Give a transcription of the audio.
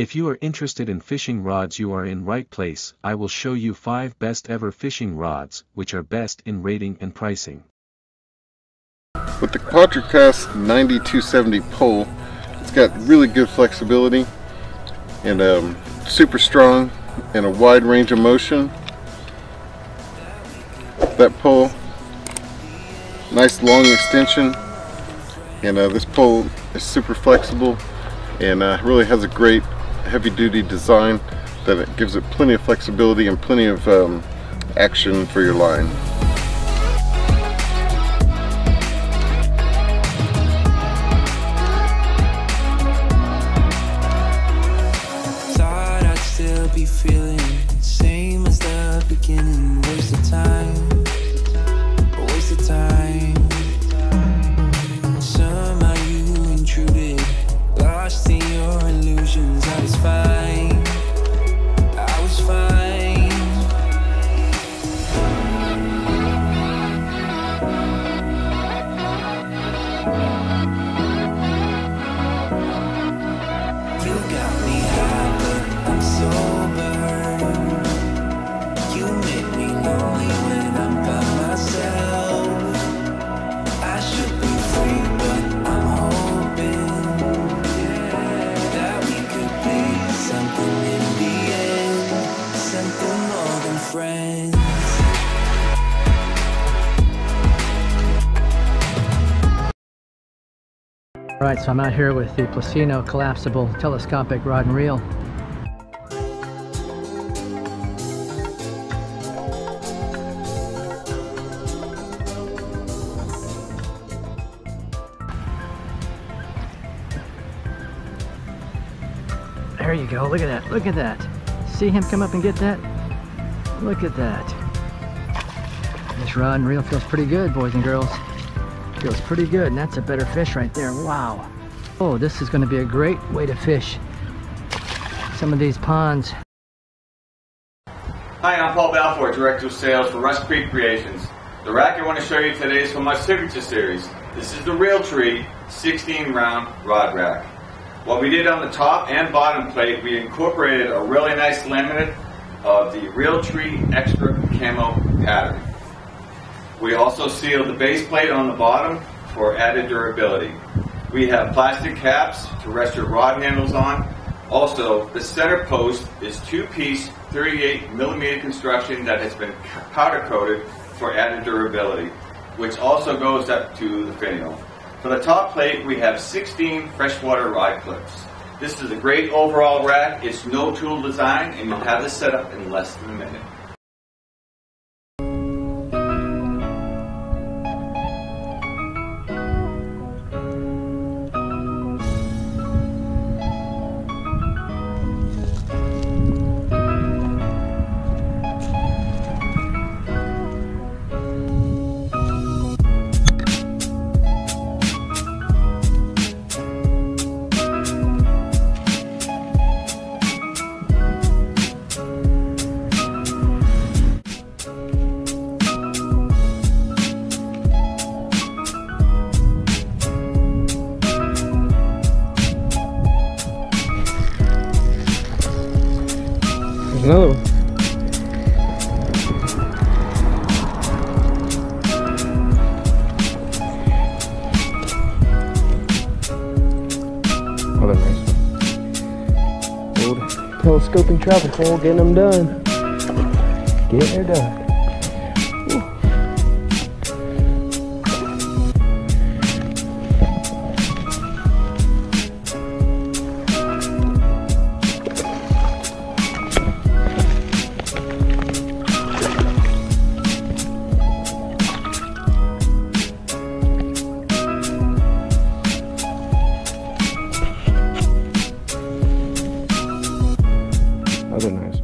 If you are interested in fishing rods, you are in right place. I will show you 5 best ever fishing rods, which are best in rating and pricing. With the QudraKast 9270 pole, it's got really good flexibility and super strong and a wide range of motion. That pole, nice long extension, and this pole is super flexible and really has a great heavy-duty design that it gives it plenty of flexibility and plenty of action for your line. Thought I'd still be feeling same as the beginning. Waste of time, waste of time. Somehow you intruded, lost in your illusions. I was fine, I was fine. You got me high, but I'm sober. You make me lonely when I'm by myself. I should be free, but I'm hoping that we could be something in the end, something more than friends. Alright, so I'm out here with the PLUSINNO collapsible telescopic rod and reel. There you go, look at that, look at that. See him come up and get that? Look at that. This rod and reel feels pretty good, boys and girls. Feels pretty good, and that's a better fish right there. Wow. Oh, this is going to be a great way to fish some of these ponds. Hi, I'm Paul Balfour, Director of Sales for Rust Creek Creations. The rack I want to show you today is from my signature series. This is the Realtree 16 round rod rack. What we did on the top and bottom plate, we incorporated a really nice laminate of the Realtree Extra Camo pattern. We also sealed the base plate on the bottom for added durability. We have plastic caps to rest your rod handles on. Also, the center post is 2-piece 38mm construction that has been powder coated for added durability, which also goes up to the finial. For the top plate, we have 16 freshwater rod clips. This is a great overall rack. It's no tool design, and you'll have this set up in less than a minute. Another one. Another nice one. Old telescoping travel pole, getting them done. Getting her done. Woo. Other nice.